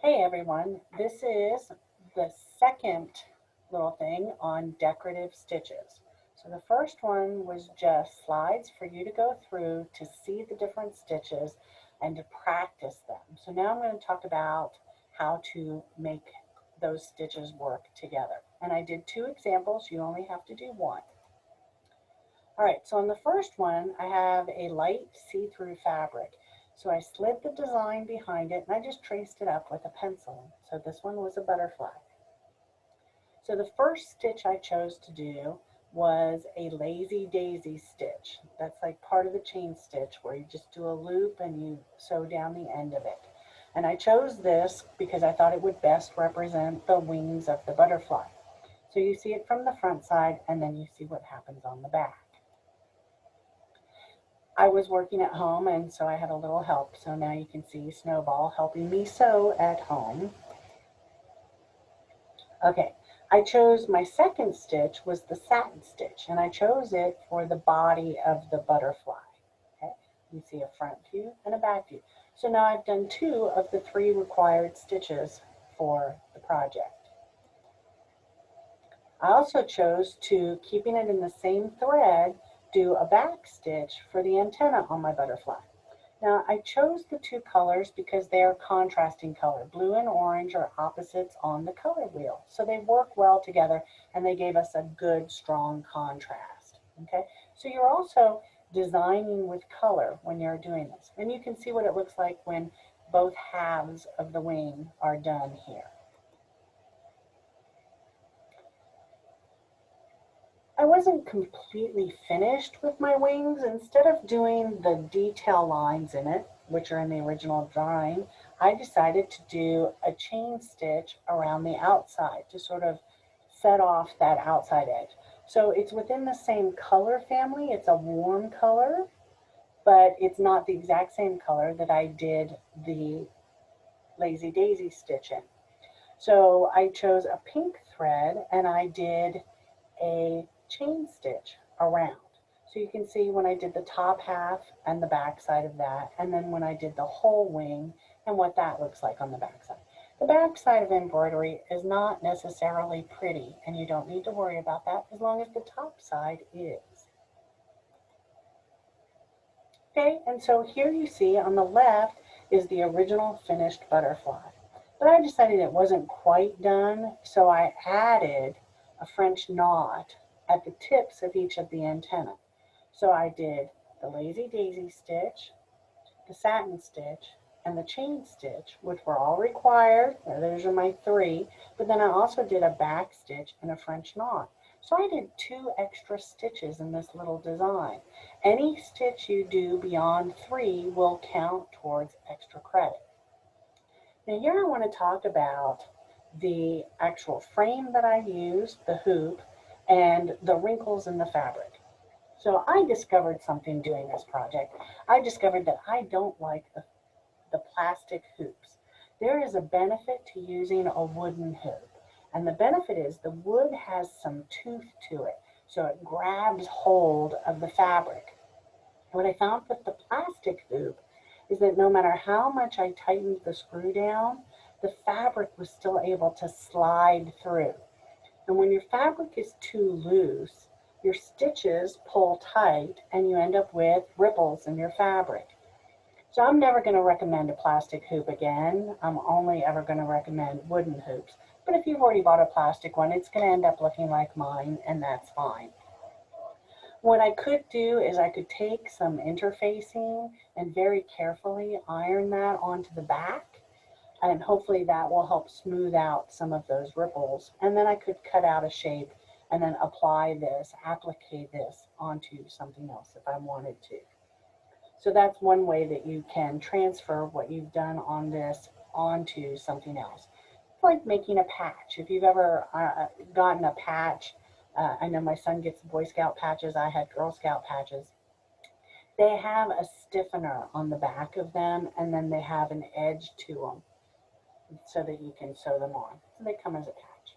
Hey everyone, this is the second little thing on decorative stitches. So the first one was just slides for you to go through to see the different stitches and to practice them. So now I'm going to talk about how to make those stitches work together. And I did two examples, you only have to do one. All right, so on the first one, I have a light see-through fabric. So I slid the design behind it and I just traced it up with a pencil. So this one was a butterfly. So the first stitch I chose to do was a lazy daisy stitch. That's like part of the chain stitch where you just do a loop and you sew down the end of it. And I chose this because I thought it would best represent the wings of the butterfly. So you see it from the front side and then you see what happens on the back. I was working at home and so I had a little help. So now you can see Snowball helping me sew at home. Okay, I chose my second stitch was the satin stitch and I chose it for the body of the butterfly. Okay, you see a front view and a back view. So now I've done two of the three required stitches for the project. I also chose to, keeping it in the same thread, do a back stitch for the antenna on my butterfly. Now I chose the two colors because they are contrasting color. Blue and orange are opposites on the color wheel. So they work well together and they gave us a good strong contrast. Okay, so you're also designing with color when you're doing this. And you can see what it looks like when both halves of the wing are done here. I wasn't completely finished with my wings. Instead of doing the detail lines in it, which are in the original drawing, I decided to do a chain stitch around the outside to sort of set off that outside edge. So it's within the same color family. It's a warm color, but it's not the exact same color that I did the Lazy Daisy stitch in. So I chose a pink thread and I did a chain stitch around. So you can see when I did the top half and the back side of that, and then when I did the whole wing and what that looks like on the back side. The back side of embroidery is not necessarily pretty, and you don't need to worry about that as long as the top side is. Okay, and so here you see on the left is the original finished butterfly. But I decided it wasn't quite done, so I added a French knot at the tips of each of the antennae. So I did the Lazy Daisy stitch, the satin stitch, and the chain stitch, which were all required. Those are my three. But then I also did a back stitch and a French knot. So I did two extra stitches in this little design. Any stitch you do beyond three will count towards extra credit. Now here I want to talk about the actual frame that I used, the hoop, and the wrinkles in the fabric. So I discovered something doing this project. I discovered that I don't like the plastic hoops. There is a benefit to using a wooden hoop. And the benefit is the wood has some tooth to it. So it grabs hold of the fabric. What I found with the plastic hoop is that no matter how much I tightened the screw down, the fabric was still able to slide through. And when your fabric is too loose, your stitches pull tight and you end up with ripples in your fabric. So I'm never going to recommend a plastic hoop again. I'm only ever going to recommend wooden hoops. But if you've already bought a plastic one, it's going to end up looking like mine, and that's fine. What I could do is I could take some interfacing and very carefully iron that onto the back, and hopefully that will help smooth out some of those ripples. And then I could cut out a shape and then apply this, applique this onto something else if I wanted to. So that's one way that you can transfer what you've done on this onto something else. It's like making a patch. If you've ever gotten a patch, I know my son gets Boy Scout patches, I had Girl Scout patches. They have a stiffener on the back of them, and then they have an edge to them so that you can sew them on. So they come as a patch.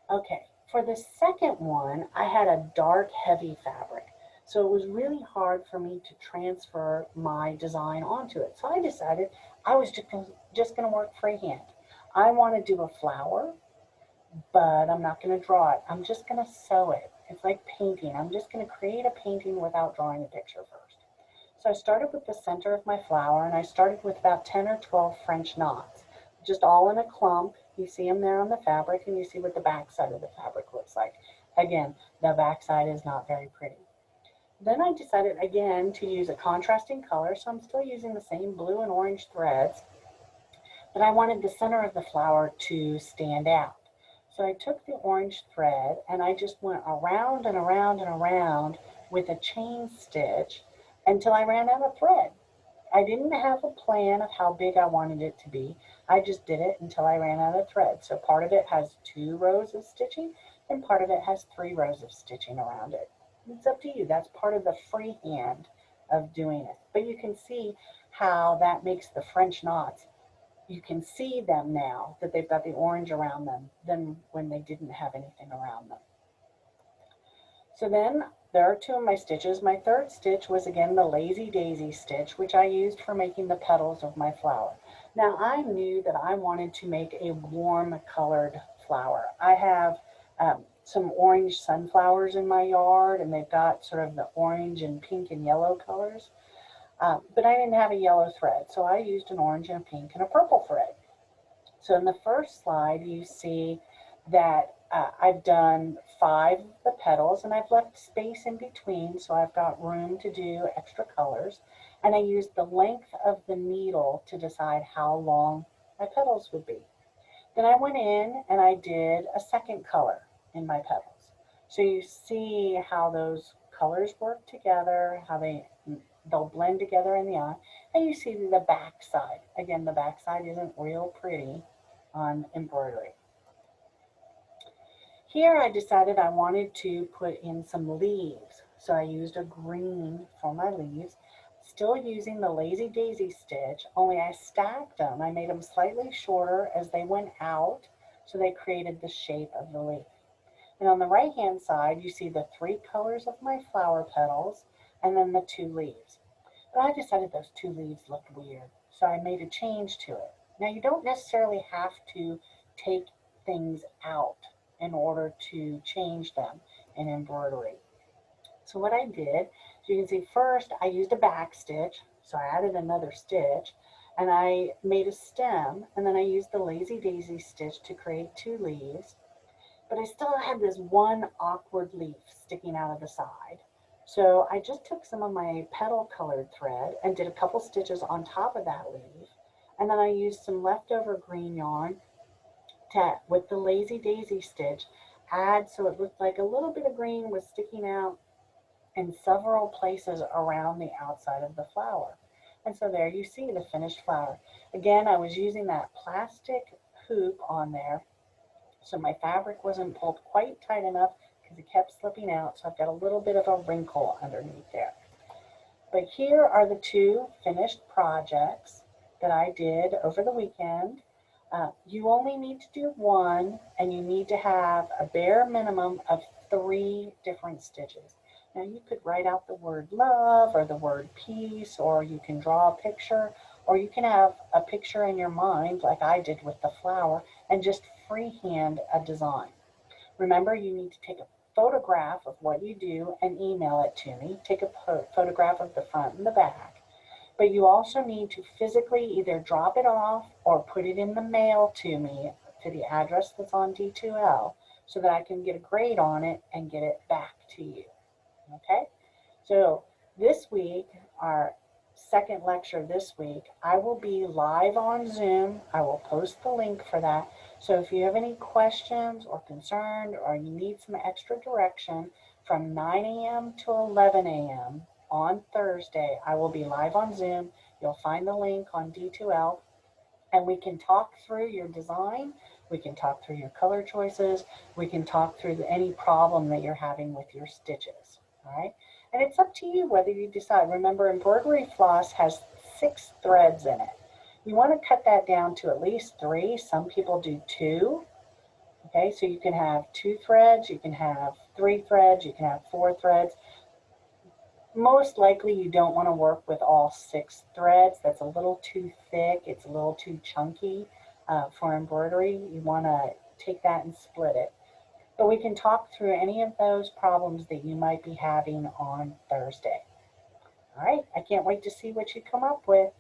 Okay, for the second one, I had a dark, heavy fabric. So it was really hard for me to transfer my design onto it. So I decided I was just going to work freehand. I want to do a flower, but I'm not going to draw it. I'm just going to sew it. It's like painting. I'm just going to create a painting without drawing a picture first. So I started with the center of my flower, and I started with about 10 or 12 French knots, just all in a clump. You see them there on the fabric, and you see what the back side of the fabric looks like. Again, the back side is not very pretty. Then I decided again to use a contrasting color, so I'm still using the same blue and orange threads, but I wanted the center of the flower to stand out. So I took the orange thread and I just went around and around and around with a chain stitch until I ran out of thread. I didn't have a plan of how big I wanted it to be. I just did it until I ran out of thread. So part of it has 2 rows of stitching and part of it has 3 rows of stitching around it. It's up to you. That's part of the freehand of doing it. But you can see how that makes the French knots. You can see them now that they've got the orange around them than when they didn't have anything around them. So then there are 2 of my stitches. My third stitch was again the lazy daisy stitch, which I used for making the petals of my flower. Now I knew that I wanted to make a warm colored flower. I have some orange sunflowers in my yard, and they've got sort of the orange and pink and yellow colors. But I didn't have a yellow thread, so I used an orange and a pink and a purple thread. So in the first slide, you see that I've done 5 of the petals, and I've left space in between, so I've got room to do extra colors. And I used the length of the needle to decide how long my petals would be. Then I went in and I did a second color in my petals. So you see how those colors work together, how they'll blend together in the eye, and you see the back side. Again, the back side isn't real pretty on embroidery. Here I decided I wanted to put in some leaves, so I used a green for my leaves, still using the lazy daisy stitch, only I stacked them. I made them slightly shorter as they went out, so they created the shape of the leaf. And on the right hand side, you see the 3 colors of my flower petals and then the 2 leaves. But I decided those 2 leaves looked weird, so I made a change to it. Now you don't necessarily have to take things out in order to change them in embroidery. So what I did, as you can see, first I used a back stitch, so I added another stitch, and I made a stem, and then I used the lazy daisy stitch to create 2 leaves. But I still had this one awkward leaf sticking out of the side. So I just took some of my petal colored thread and did a couple stitches on top of that leaf. And then I used some leftover green yarn to, with the lazy daisy stitch, add so it looked like a little bit of green was sticking out in several places around the outside of the flower. And so there you see the finished flower. Again, I was using that plastic hoop on there, so my fabric wasn't pulled quite tight enough because it kept slipping out, so I've got a little bit of a wrinkle underneath there. But here are the 2 finished projects that I did over the weekend. You only need to do one, and you need to have a bare minimum of 3 different stitches. Now you could write out the word love or the word peace, or you can draw a picture, or you can have a picture in your mind like I did with the flower and just freehand a design. Remember, you need to take a photograph of what you do and email it to me. Take a photograph of the front and the back. But you also need to physically either drop it off or put it in the mail to me to the address that's on D2L so that I can get a grade on it and get it back to you. Okay? So this week, our second lecture this week, I will be live on Zoom. I will post the link for that. So if you have any questions or concerned or you need some extra direction from 9 a.m. to 11 a.m. on Thursday, I will be live on Zoom. You'll find the link on D2L, and we can talk through your design. We can talk through your color choices. We can talk through any problem that you're having with your stitches. All right? And it's up to you whether you decide. Remember, embroidery floss has 6 threads in it. You want to cut that down to at least 3. Some people do 2. Okay, so you can have 2 threads, you can have 3 threads, you can have 4 threads. Most likely you don't want to work with all 6 threads. That's a little too thick. It's a little too chunky for embroidery. You want to take that and split it. But we can talk through any of those problems that you might be having on Thursday. All right, I can't wait to see what you come up with.